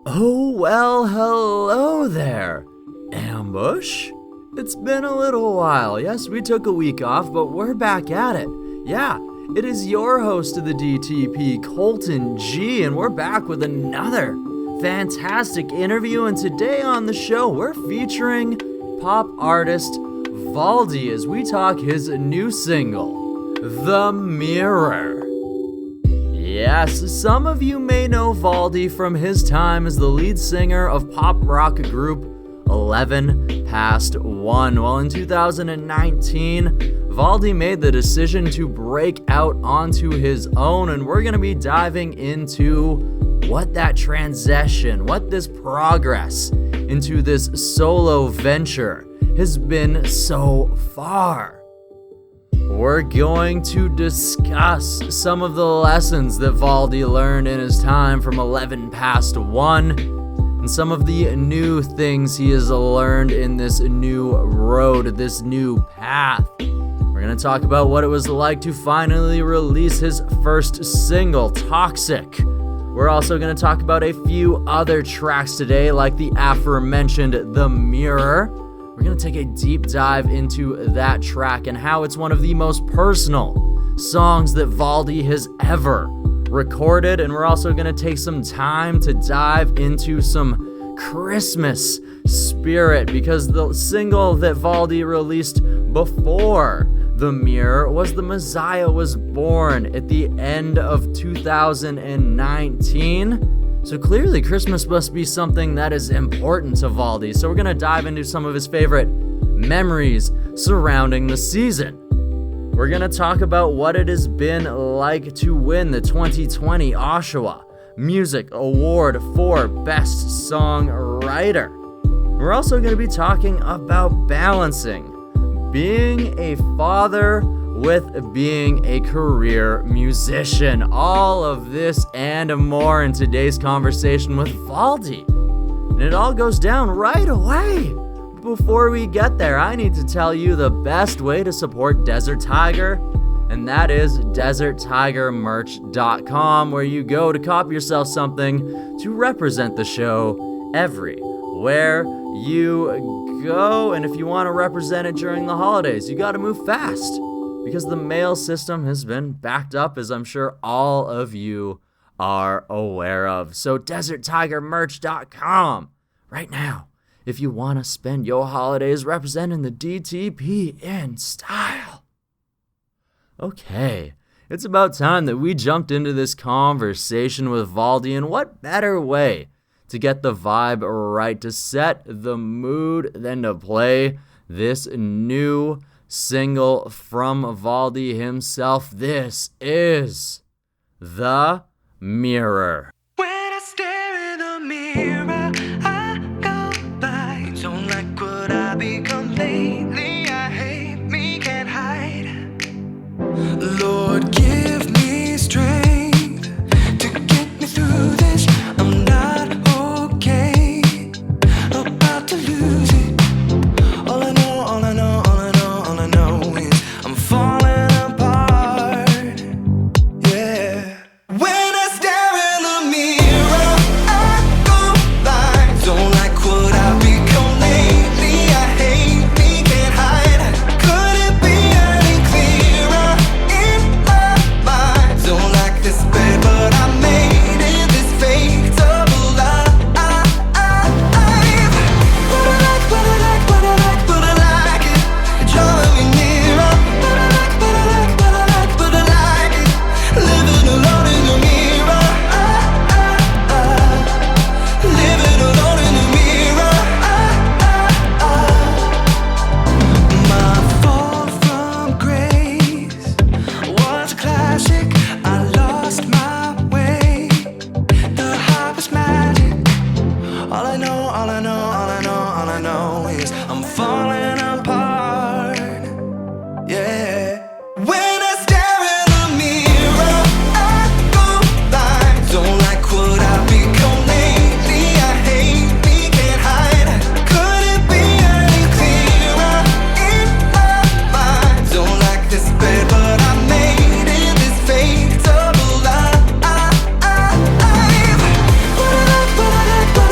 Oh, well, hello there, Ambush. It's been a little while. Yes, we took a week off, but we're back at it. Yeah, it is your host of the DTP, Colton G, and we're back with another fantastic interview. And today on the show, we're featuring pop artist Valdii as we talk his new single, The Mirror. Yes, some of you may know Valdii from his time as the lead singer of pop rock group 11 Past 1. Well, in 2019, Valdii made the decision to break out onto his own, and we're going to be diving into what that transition, what this progress into this solo venture has been so far. We're going to discuss some of the lessons that Valdii learned in his time from 11 Past 1 and some of the new things he has learned in this new road, this new path. We're going to talk about what it was like to finally release his first single, Toxic. We're also going to talk about a few other tracks today, like the aforementioned The Mirror. We're going to take a deep dive into that track and how it's one of the most personal songs that Valdii has ever recorded. And we're also going to take some time to dive into some Christmas spirit, because the single that Valdii released before The Mirror was The Messiah Was Born at the end of 2019. So clearly Christmas must be something that is important to Valdii. So we're going to dive into some of his favorite memories surrounding the season. We're going to talk about what it has been like to win the 2020 Oshawa Music Award for Best Songwriter. We're also going to be talking about balancing being a father with being a career musician. All of this and more in today's conversation with Valdii. And it all goes down right away. Before we get there, I need to tell you the best way to support Desert Tiger, and that is deserttigermerch.com, where you go to copy yourself something to represent the show everywhere you go. And if you want to represent it during the holidays, you got to move fast, because the mail system has been backed up, as I'm sure all of you are aware of. So deserttigermerch.com right now if you want to spend your holidays representing the DTP in style. Okay, it's about time that we jumped into this conversation with Valdii, and what better way to get the vibe right, to set the mood, than to play this new single from Valdii himself. This is The Mirror. When I stare in the mirror, I go by. Don't like what I become lately. I hate me, can't hide. Lord, give me strength to get me through this. I'm not okay, about to lose it. All I know, all I know, all I know, all I know is I'm falling apart. Yeah. When I stare in the mirror, I go blind. Don't like what I've become lately. I hate me, can't hide. Couldn't be any clearer in my mind. Don't like this bed, but I made it. This fake double life. But I like, but I like, but I like, but I like it. Drawing me nearer. But I like, but I like, but I like, but I like it. Living alone in the mirror. Living alone in the mirror. My fall from grace was a classic. I lost my way. The hype was magic. All I know, all I know, all I know, all I know is I'm falling apart. Yeah. When I stare in the mirror, I go blind. Don't like what I've become lately. I hate me, can't hide. Couldn't be any clearer in my mind. Don't like this bed, but I made it. This fake double life. But I like, but I like, but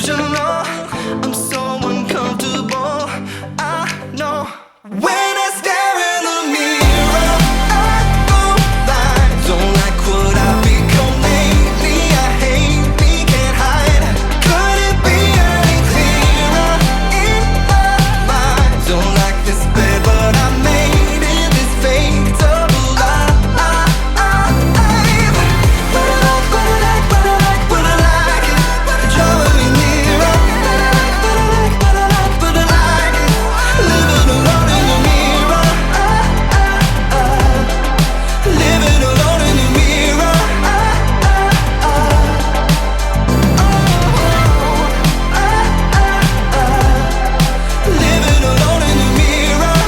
delusional. I'm so uncomfortable. I know when I stare in the mirror, I go blind. Don't like what I've become lately. I hate me, can't hide. Could it be any clearer in my mind? Don't like this bed, but I made it this fate of life. But I like it. Drawing nearer. But I like it. Living alone in the mirror. Living alone in the mirror. Living alone in the mirror.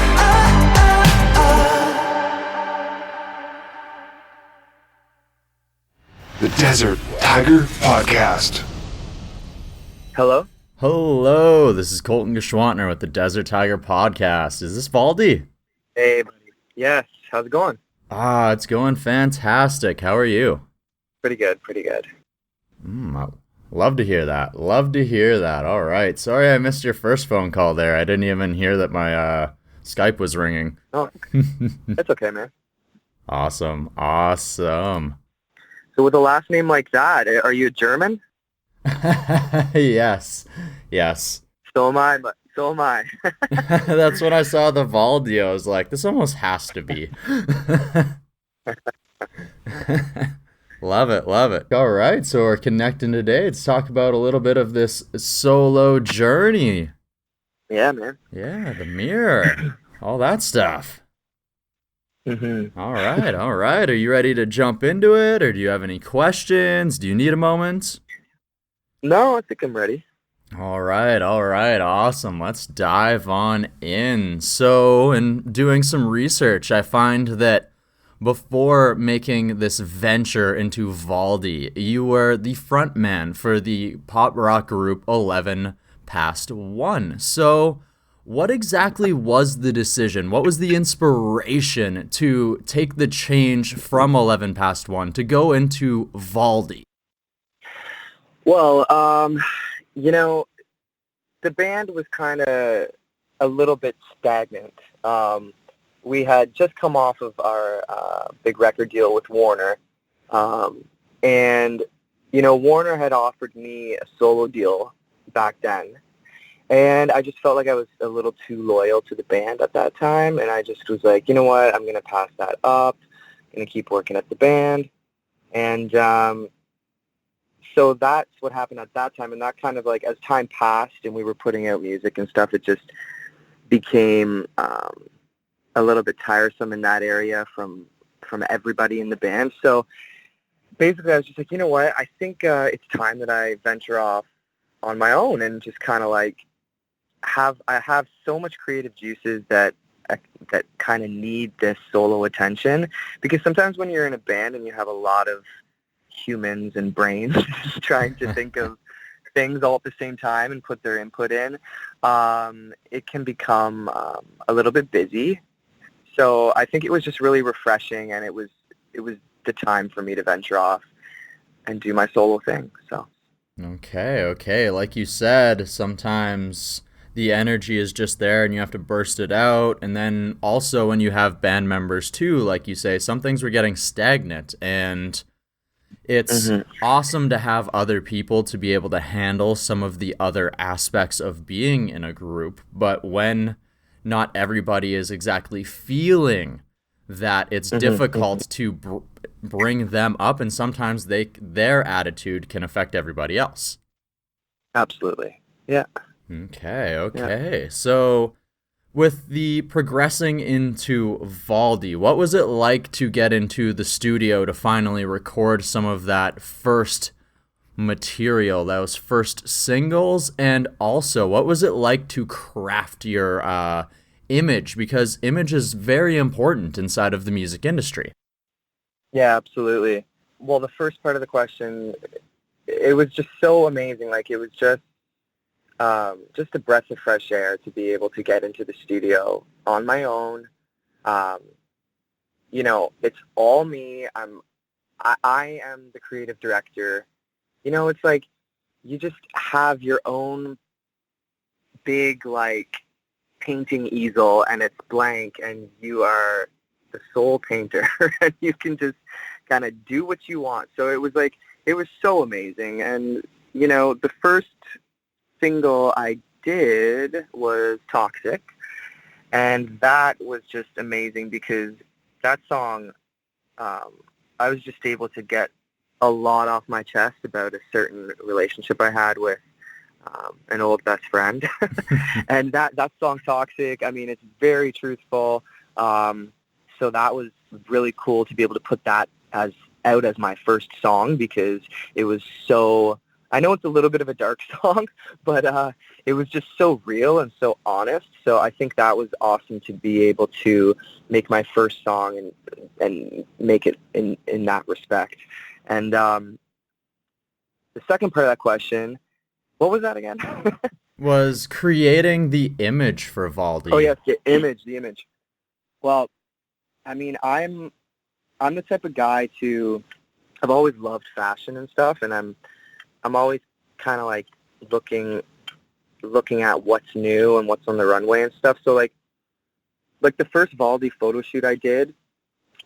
The Desert Tiger Podcast. Hello? Hello, this is Colton Geschwantner with the Desert Tiger Podcast. Is this Valdii? Hey, buddy. Yes. How's it going? It's going fantastic. How are you? Pretty good, pretty good. Love to hear that. Love to hear that. All right. Sorry I missed your first phone call there. I didn't even hear that my Skype was ringing. Oh, that's okay, man. Awesome. So with a last name like that, are you German? Yes. So am I, but so am I. That's when I saw the Valdii. I was like, this almost has to be. Love it. All right, so we're connecting today. Let's talk about a little bit of this solo journey. Yeah, man. Yeah, the mirror, all that stuff. Mm-hmm. All right. Are you ready to jump into it, or do you have any questions? Do you need a moment? No, I think I'm ready. All right. Awesome. Let's dive on in. So, in doing some research, I find that before making this venture into Valdii, you were the frontman for the pop rock group 11 Past One. So, what exactly was the decision? What was the inspiration to take the change from 11 Past One to go into Valdii? Well, the band was kind of a little bit stagnant. We had just come off of our big record deal with Warner. And Warner had offered me a solo deal back then. And I just felt like I was a little too loyal to the band at that time. And I just was like, you know what, I'm going to pass that up. I'm going to keep working at the band. And so that's what happened at that time. And that kind of like, as time passed and we were putting out music and stuff, it just became a little bit tiresome in that area from everybody in the band. So basically I was just like, you know what, I think it's time that I venture off on my own and just kind of like I have so much creative juices that kind of need this solo attention, because sometimes when you're in a band and you have a lot of humans and brains trying to think of things all at the same time and put their input in, it can become a little bit busy. So I think it was just really refreshing, and it was the time for me to venture off and do my solo thing. So Okay. Like you said, sometimes the energy is just there and you have to burst it out. And then also when you have band members too, like you say, some things were getting stagnant, and it's awesome to have other people to be able to handle some of the other aspects of being in a group. But when not everybody is exactly feeling that, it's difficult to bring them up, and sometimes their attitude can affect everybody else. Absolutely. Yeah. Okay. Yeah. So with the progressing into Valdii, what was it like to get into the studio to finally record some of that first material, those first singles? And also, what was it like to craft your image? Because image is very important inside of the music industry. Yeah, absolutely. Well, the first part of the question, it was just so amazing. Like, it was just a breath of fresh air to be able to get into the studio on my own. It's all me. I am the creative director. It's like you just have your own big, like, painting easel, and it's blank, and you are the sole painter, and you can just kind of do what you want. So it was like, it was so amazing. And, you know, the first single I did was Toxic, and that was just amazing because that song, I was just able to get a lot off my chest about a certain relationship I had with an old best friend. And that song Toxic, I mean, it's very truthful. So that was really cool to be able to put that out as my first song, because it was so, I know it's a little bit of a dark song, but it was just so real and so honest. So I think that was awesome to be able to make my first song and make it in that respect. And the second part of that question, what was that again? Was creating the image for Valdii. Oh yes, the image. Well, I mean, I'm the type of guy I've always loved fashion and stuff, and I'm always kind of like looking at what's new and what's on the runway and stuff. So like the first Valdii photo shoot I did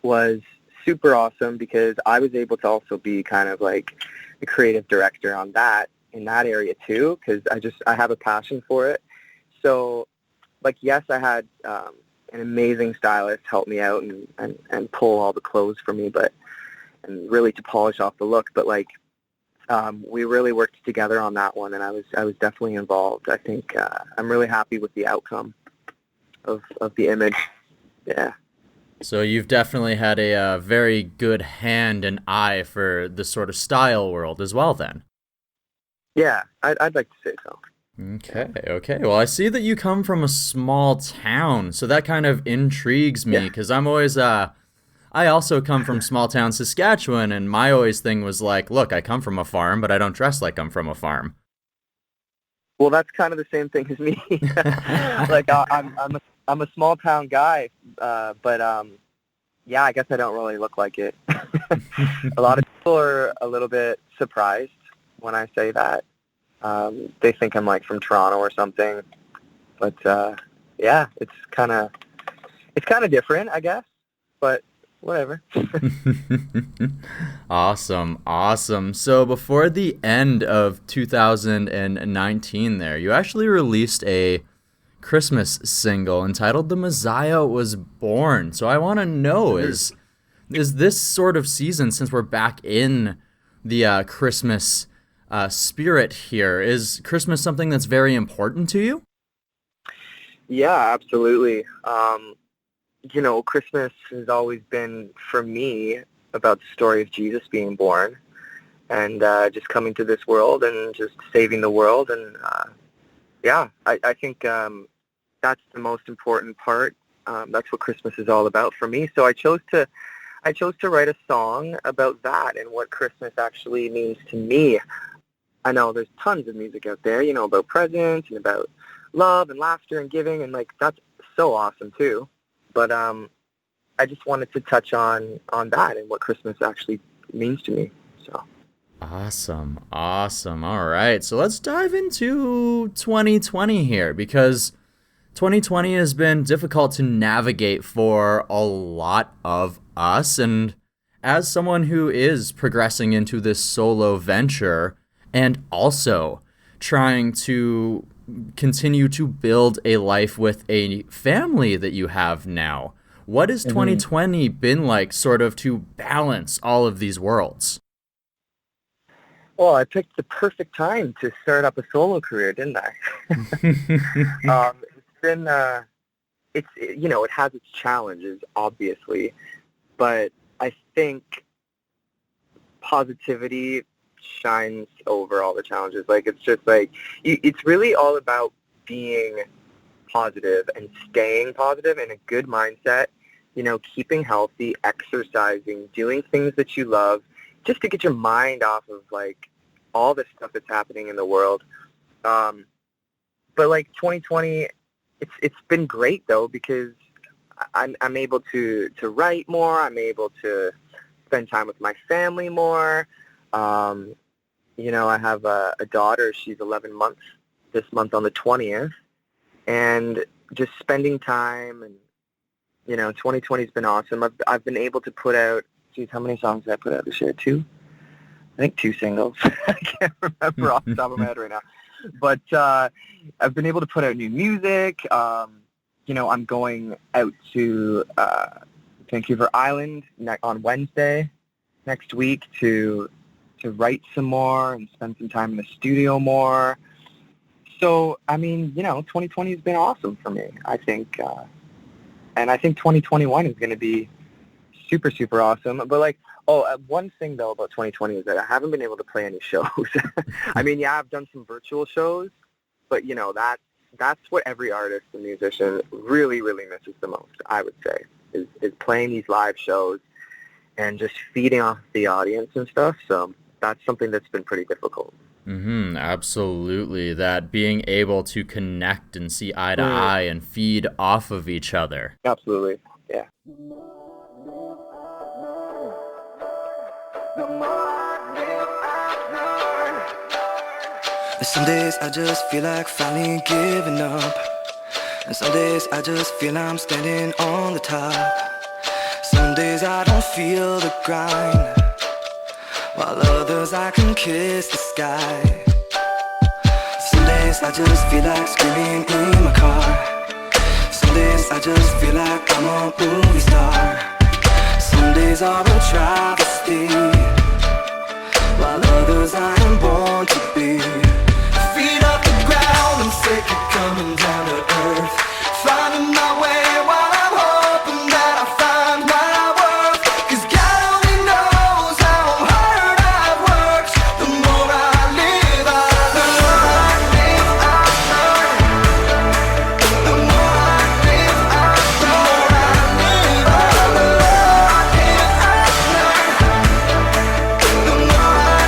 was super awesome because I was able to also be kind of like the creative director on that, in that area too, because I have a passion for it. So like, yes, I had an amazing stylist help me out and pull all the clothes for me, and really to polish off the look. But like, we really worked together on that one, and I was definitely involved. I think I'm really happy with the outcome of the image. Yeah. So you've definitely had a very good hand and eye for the sort of style world as well, then. Yeah, I'd like to say so. Okay. Well, I see that you come from a small town, so that kind of intrigues me, because I'm always, I also come from small town Saskatchewan, and my always thing was like, look, I come from a farm, but I don't dress like I'm from a farm. Well, that's kind of the same thing as me. Like, I'm a small town guy, but yeah, I guess I don't really look like it. A lot of people are a little bit surprised when I say that. They think I'm like from Toronto or something, but yeah, it's kind of different, I guess, but whatever. Awesome. So before the end of 2019 there, you actually released a Christmas single entitled The Messiah Was Born. So I want to know, is this sort of season, since we're back in the Christmas spirit here, is Christmas something that's very important to you? Yeah, absolutely. You know, Christmas has always been, for me, about the story of Jesus being born and just coming to this world and just saving the world. And yeah, I think that's the most important part. That's what Christmas is all about for me. So I chose to write a song about that and what Christmas actually means to me. I know there's tons of music out there, you know, about presents and about love and laughter and giving, and like, that's so awesome too. But I just wanted to touch on that and what Christmas actually means to me. So Awesome. All right. So let's dive into 2020 here, because 2020 has been difficult to navigate for a lot of us. And as someone who is progressing into this solo venture and also trying to continue to build a life with a family that you have now, what has 2020 been like, sort of to balance all of these worlds? well, I picked the perfect time to start up a solo career, didn't I? It's been, you know, it has its challenges, obviously, but I think positivity shines over all the challenges. Like, it's just like, it's really all about being positive and staying positive in a good mindset, you know, keeping healthy, exercising, doing things that you love, just to get your mind off of like all the stuff that's happening in the world. But like 2020, it's been great though, because I'm able to write more. I'm able to spend time with my family more. I have a daughter. She's 11 months this month on the 20th. And just spending time, and 2020 has been awesome. I've been able to put out, geez, how many songs did I put out this year? 2? I think 2 singles. I can't remember off the top of my head right now. But I've been able to put out new music. I'm going out to Vancouver Island on Wednesday next week to write some more and spend some time in the studio more. So, 2020 has been awesome for me, I think. And I think 2021 is going to be super, super awesome. But, one thing, though, about 2020 is that I haven't been able to play any shows. I've done some virtual shows, but, that's what every artist and musician really, really misses the most, I would say, is playing these live shows and just feeding off the audience and stuff. So that's something that's been pretty difficult. Absolutely. That being able to connect and see eye to eye and feed off of each other. Absolutely. Yeah. Some days I just feel like finally giving up, and some days I just feel I'm standing on the top. Some days I don't feel the grind, while others I can kiss the sky. Some days I just feel like screaming in my car. Some days I just feel like I'm a movie star. Some days are a travesty, while others I am born to be. Feet off the ground, I'm sick of coming down to earth, finding my way while I'm hoping that I find my worth. 'Cause God only knows how hard I've worked. The more I live, I learn. The more I live, I learn. The more I live, I learn. The more I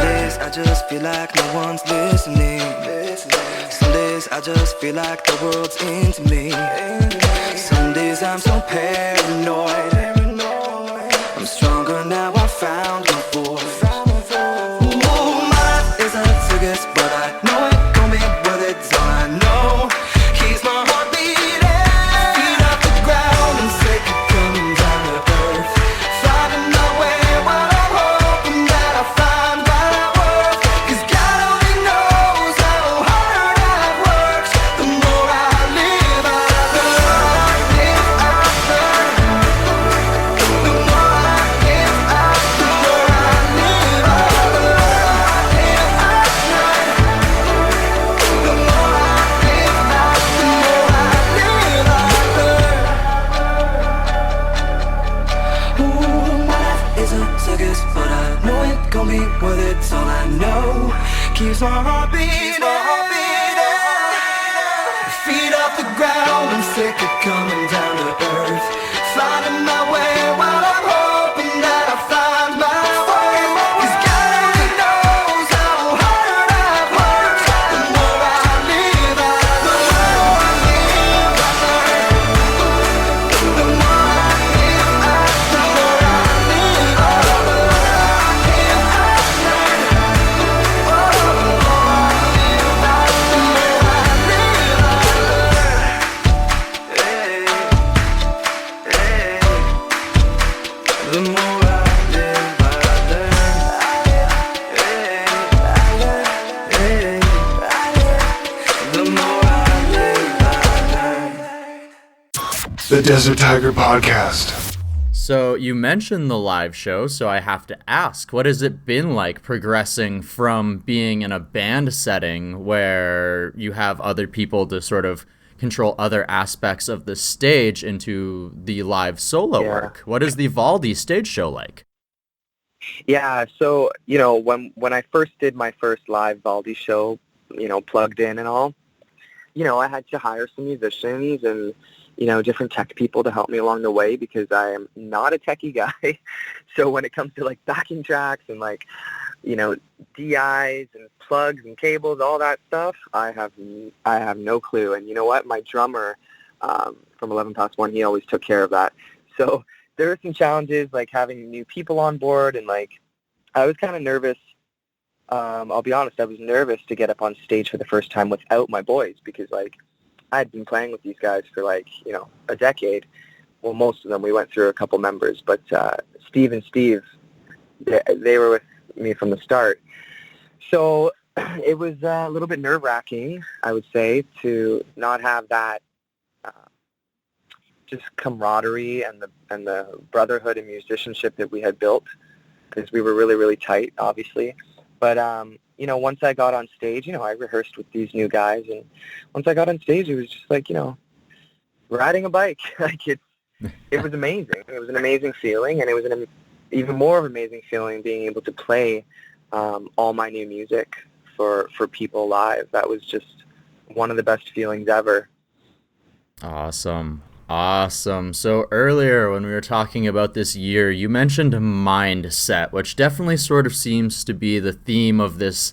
live, I just feel like no one's listening. Some days I just feel like the world's into me. Some days I'm so paranoid. I'm stronger now, I found my voice. Ooh, mine is a circus, but I know it gon' be worth it. It's all I know keeps my heart beating. Feet off the ground, I'm sick of coming down to earth, finding my way while I'm hoping that I find my worth. 'Cause God only knows how hard I've worked. The more I live, I learn. The more I live, the more I live, I learn. The more I live, the more I live, I learn. Ooh, my life is a circus, but I know it gon' be worth it. It's all I know keeps my heart beating. Feet off the ground, I'm sick of coming down to earth, finding my way while I'm hoping that I find my way. 'Cause God only knows how hard I've worked. The more I live, I learn. The more I live, the more I live, I the more I live, I learn. The more I live, I learn. The Desert Tiger Podcast. So you mentioned the live show, so I have to ask, what has it been like progressing from being in a band setting where you have other people to sort of control other aspects of the stage into the live solo work? What is the Valdii stage show like? Yeah, so, when I first did my first live Valdii show, plugged in and all, I had to hire some musicians and, different tech people to help me along the way because I am not a techie guy. So when it comes to, backing tracks and, DIs and plugs and cables, all that stuff, I have no clue. And you know what? My drummer from 11 Past 1, he always took care of that. So there were some challenges, like having new people on board, and like I was kind of nervous. I'll be honest, I was nervous to get up on stage for the first time without my boys, because like I'd been playing with these guys for like, a decade. Well, most of them, we went through a couple members, but Steve and Steve, they were with me from the start. So it was a little bit nerve-wracking, I would say, to not have that just camaraderie and the brotherhood and musicianship that we had built, because we were really, really tight, obviously. But, once I got on stage, I rehearsed with these new guys, and once I got on stage, it was just like, riding a bike. Like it was amazing. It was an amazing feeling, and it was an even more of an amazing feeling being able to play all my new music for people live. That was just one of the best feelings ever. Awesome. Awesome. So earlier when we were talking about this year, you mentioned mindset, which definitely sort of seems to be the theme of this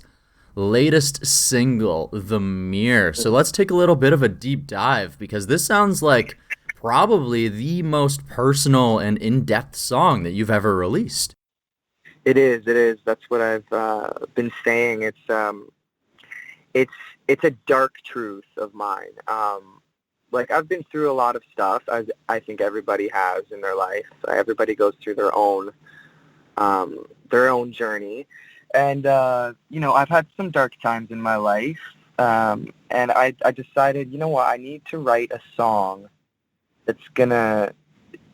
latest single, The Mirror. So let's take a little bit of a deep dive, because this sounds like probably the most personal and in-depth song that you've ever released. It is. That's what I've been saying. It's a dark truth of mine. Like, I've been through a lot of stuff, as I think everybody has in their life. Everybody goes through their own journey. And, I've had some dark times in my life. And I decided, I need to write a song that's going to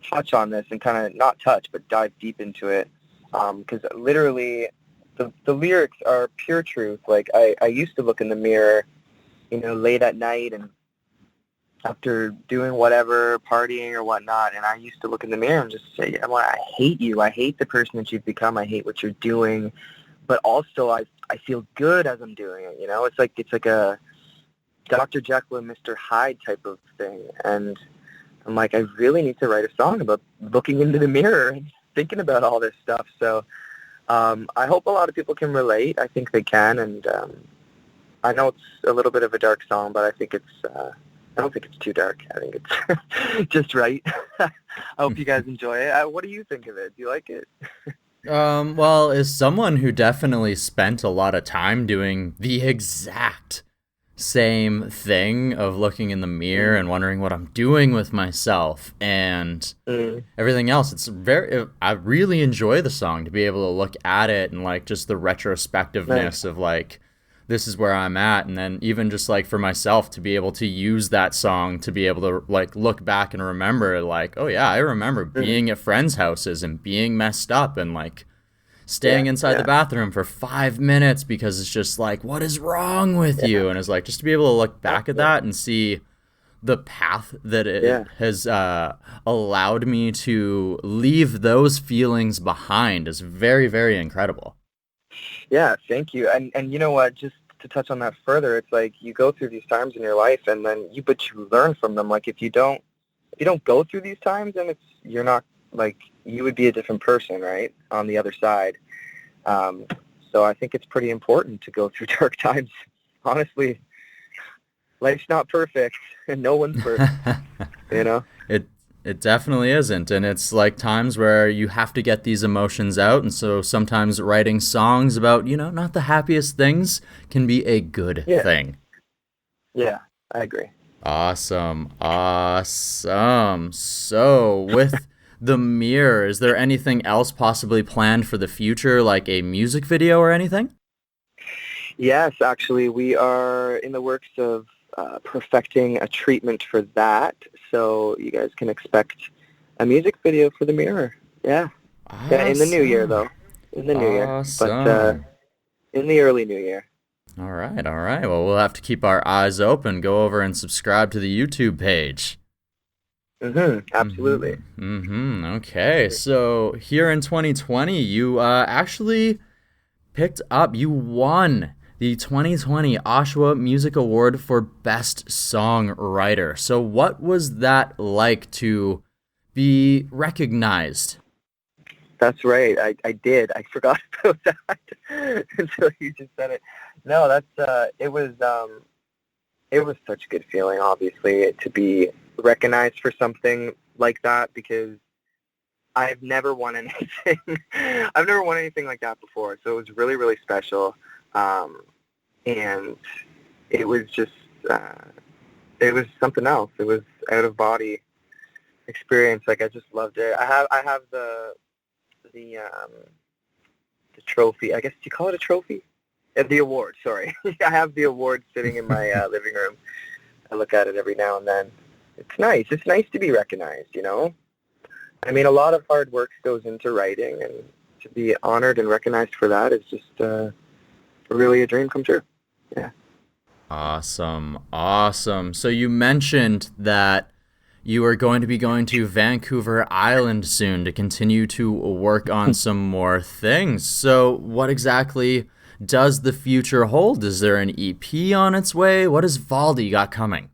touch on this, and kind of not touch, but dive deep into it. Because literally the lyrics are pure truth. Like, I used to look in the mirror, late at night, and after doing whatever, partying or whatnot, and I used to look in the mirror and just say, I hate you. I hate the person that you've become. I hate what you're doing. But also I feel good as I'm doing it. It's like a Dr. Jekyll and Mr. Hyde type of thing. And I'm like, I really need to write a song about looking into the mirror and thinking about all this stuff. So I hope a lot of people can relate. I think they can. And I know it's a little bit of a dark song, but I think I don't think it's too dark. I think it's just right. I hope you guys enjoy it. What do you think of it? Do you like it? Well, as someone who definitely spent a lot of time doing the exact same thing of looking in the mirror and wondering what I'm doing with myself and everything else, I really enjoy the song, to be able to look at it and like just the retrospectiveness of like, this is where I'm at. And then even just like for myself to be able to use that song to be able to like look back and remember like, oh yeah, I remember being at friends' houses and being messed up and like staying inside the bathroom for 5 minutes because it's just like, what is wrong with you? And it's like, just to be able to look back at that and see the path that it has allowed me to leave those feelings behind is very, very incredible. Yeah, thank you. And you know what, just to touch on that further, it's like you go through these times in your life, and then you learn from them. Like if you don't go through these times, then you're not, like, you would be a different person, right, on the other side. So I think it's pretty important to go through dark times. Honestly, life's not perfect, and no one's perfect. It definitely isn't, and it's like times where you have to get these emotions out, and so sometimes writing songs about, not the happiest things can be a good thing. Yeah, I agree. Awesome. So, with The Mirror, is there anything else possibly planned for the future, like a music video or anything? Yes, actually, we are in the works of perfecting a treatment for that, so you guys can expect a music video for The Mirror. Yeah. Awesome. Yeah, in the new year, though. In the new year. But in the early new year. All right. Well, we'll have to keep our eyes open. Go over and subscribe to the YouTube page. Absolutely. Okay. So here in 2020, you actually you won the 2020 Oshawa Music Award for Best Songwriter. So what was that like to be recognized? That's right. I did. I forgot about that until you just said it. No, it was such a good feeling, obviously, to be recognized for something like that, because I've never won anything. I've never won anything like that before, so it was really, really special. And it was just, it was something else. It was out of body experience. Like, I just loved it. I have the trophy. I guess you call it a trophy? The award. Sorry, I have the award sitting in my living room. I look at it every now and then. It's nice. It's nice to be recognized. You know. I mean, a lot of hard work goes into writing, and to be honored and recognized for that is just really a dream come true. Yeah. Awesome. Awesome. So you mentioned that you are going to be going to Vancouver Island soon to continue to work on some more things. So what exactly does the future hold? Is there an EP on its way? What has Valdii got coming?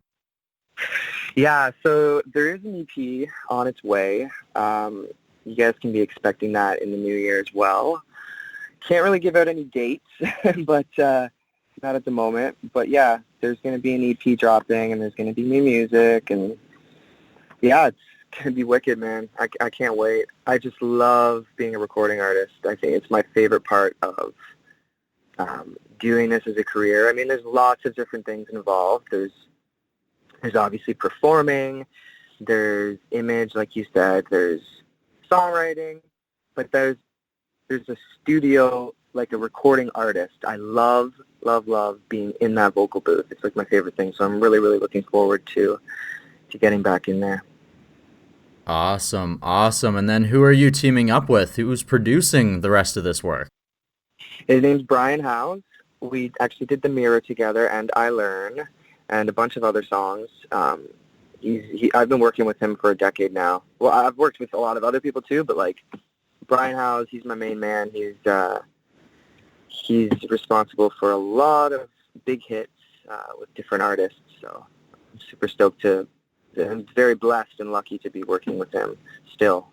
Yeah, so there is an EP on its way. You guys can be expecting that in the new year as well. Can't really give out any dates, but not at the moment. But yeah, there's going to be an EP dropping, and there's going to be new music, and yeah, it's going to be wicked, man. I can't wait. I just love being a recording artist. I think it's my favorite part of doing this as a career. I mean, there's lots of different things involved. There's obviously performing, there's image, like you said, there's songwriting, but there's a studio, like a recording artist. I love being in that vocal booth. It's like my favorite thing, so I'm really, really looking forward to getting back in there. Awesome. And then who are you teaming up with? Who's producing the rest of this work? His name's Brian Howes. We actually did The Mirror together, and I Learn, and a bunch of other songs. I've been working with him for a decade now. Well, I've worked with a lot of other people too, but like Brian Howes, he's my main man. He's responsible for a lot of big hits with different artists. So I'm super stoked I'm very blessed and lucky to be working with him still.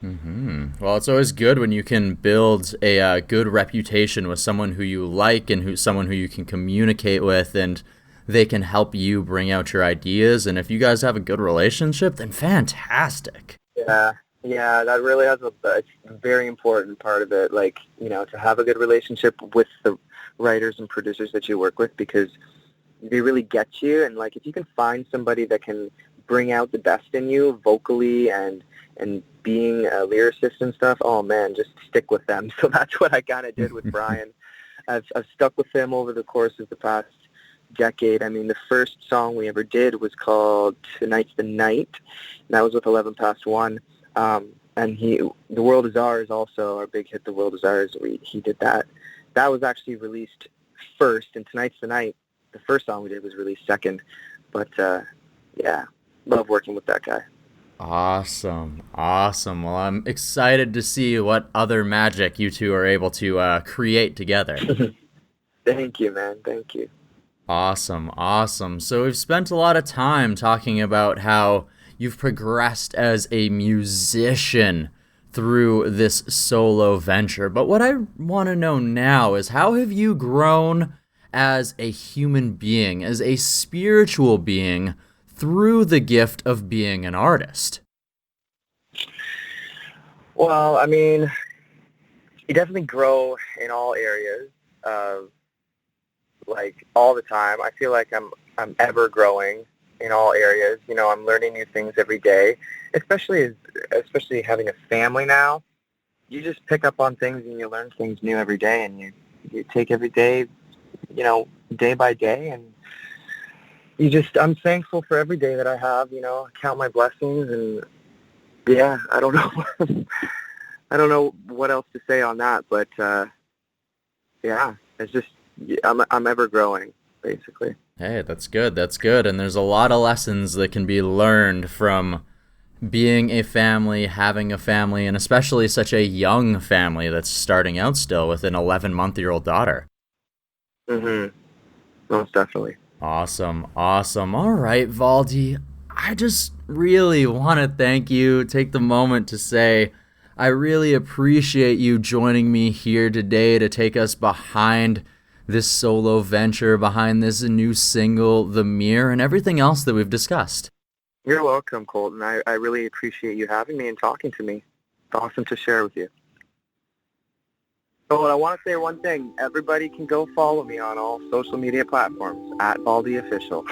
Mm-hmm. Well, it's always good when you can build a good reputation with someone who you like and someone who you can communicate with, and they can help you bring out your ideas. And if you guys have a good relationship, then fantastic. Yeah, that really has it's a very important part of it. Like, you know, to have a good relationship with the writers and producers that you work with, because they really get you. And like, if you can find somebody that can bring out the best in you vocally and being a lyricist and stuff, oh man, just stick with them. So that's what I kind of did with Brian. I've stuck with him over the course of the past decade. I mean, the first song we ever did was called Tonight's the Night, and that was with 11 Past 1. And The World Is Ours, also our big hit, The World Is Ours, he did that. That was actually released first, and Tonight's the Night, the first song we did, was released second. But yeah, love working with that guy. Awesome. Well, I'm excited to see what other magic you two are able to create together. Thank you, man. Thank you. Awesome. So we've spent a lot of time talking about how you've progressed as a musician through this solo venture. But what I want to know now is, how have you grown as a human being, as a spiritual being, through the gift of being an artist? Well, I mean, you definitely grow in all areas of, like, all the time. I feel like I'm ever growing in all areas. You know, I'm learning new things every day, especially having a family now. You just pick up on things and you learn things new every day, and you take every day, you know, day by day, and I'm thankful for every day that I have, you know, count my blessings, and yeah, I don't know. I don't know what else to say on that, but yeah, it's just, I'm ever growing, basically. Hey, that's good. And there's a lot of lessons that can be learned from being a family, having a family, and especially such a young family that's starting out still with an 11-month-old daughter. Mm-hmm. Most definitely. Awesome. All right, Valdii, I just really want to thank you, take the moment to say I really appreciate you joining me here today to take us behind this solo venture, behind this new single, The Mirror, and everything else that we've discussed. You're welcome, Colton. I really appreciate you having me and talking to me. It's awesome to share with you. Oh, and I want to say one thing. Everybody can go follow me on all social media platforms at Valdii Official.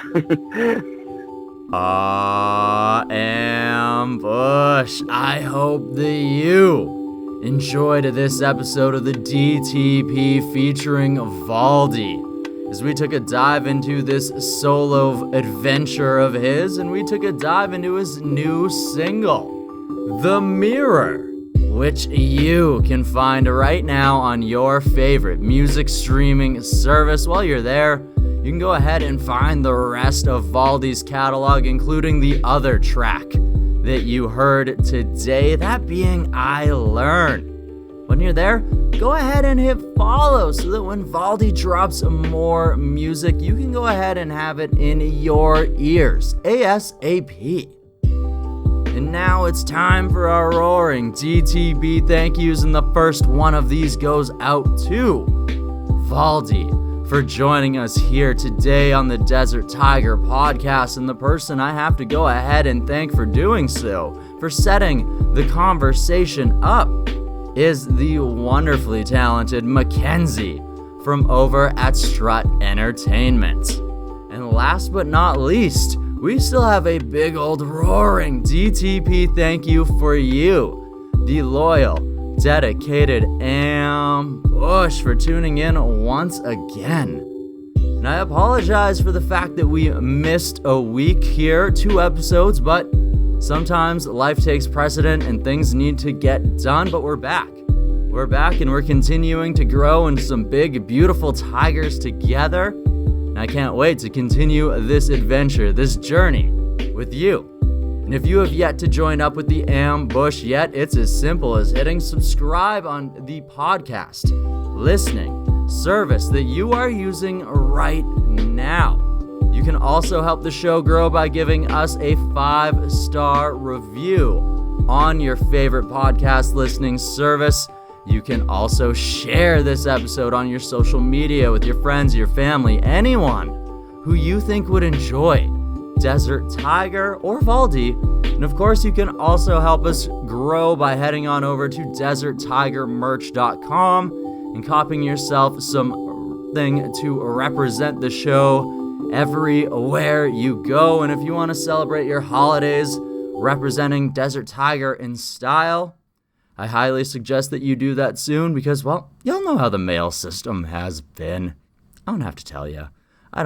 Ambush. I hope that you enjoyed this episode of the DTP featuring Valdii, as we took a dive into this solo adventure of his, and we took a dive into his new single, The Mirror, which you can find right now on your favorite music streaming service. While you're there, you can go ahead and find the rest of Valdii's catalog, including the other track that you heard today, that being I Learn. When you're there, go ahead and hit follow so that when Valdii drops more music, you can go ahead and have it in your ears ASAP. And now it's time for our roaring DTB thank yous, and the first one of these goes out to Valdii for joining us here today on the Desert Tiger podcast, and the person I have to go ahead and thank for doing so, for setting the conversation up, is the wonderfully talented Mackenzie from over at Strut Entertainment. And last but not least, we still have a big old roaring DTP thank you for you, the loyal, dedicated Ambush, for tuning in once again. And I apologize for the fact that we missed a week here, 2 episodes, but sometimes life takes precedent and things need to get done, but we're back. We're back and we're continuing to grow into some big, beautiful tigers together. And I can't wait to continue this adventure, this journey with you. And if you have yet to join up with the Ambush yet, it's as simple as hitting subscribe on the podcast listening service that you are using right now. You can also help the show grow by giving us a 5-star review on your favorite podcast listening service. You can also share this episode on your social media with your friends, your family, anyone who you think would enjoy Desert Tiger or Valdii. And of course, you can also help us grow by heading on over to deserttigermerch.com and copying yourself something to represent the show everywhere you go. And if you want to celebrate your holidays representing Desert Tiger in style, I highly suggest that you do that soon because, well, you'll know how the mail system has been. I don't have to tell you. All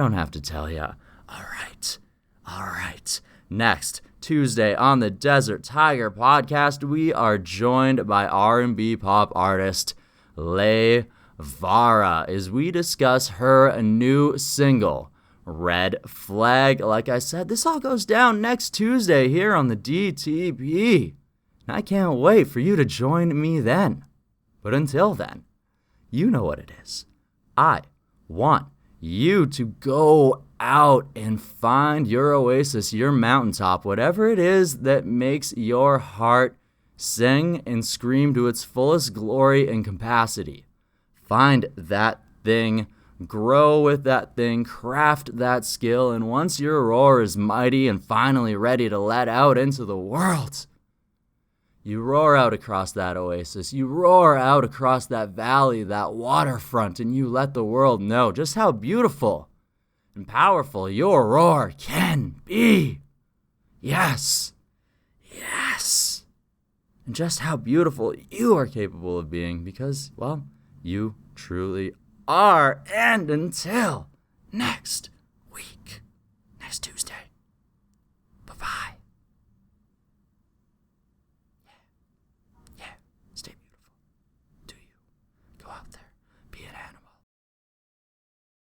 right. Next Tuesday on the Desert Tiger podcast, we are joined by R&B pop artist Leigh Vara as we discuss her new single, Red Flag. Like I said, this all goes down next Tuesday here on the DTP. And I can't wait for you to join me then. But until then, you know what it is. I want you to go out and find your oasis, your mountaintop, whatever it is that makes your heart sing and scream to its fullest glory and capacity. Find that thing, grow with that thing, craft that skill, and once your roar is mighty and finally ready to let out into the world, you roar out across that oasis, you roar out across that valley, that waterfront, and you let the world know just how beautiful and powerful your roar can be. Yes. And just how beautiful you are capable of being because, well, you truly are. And until next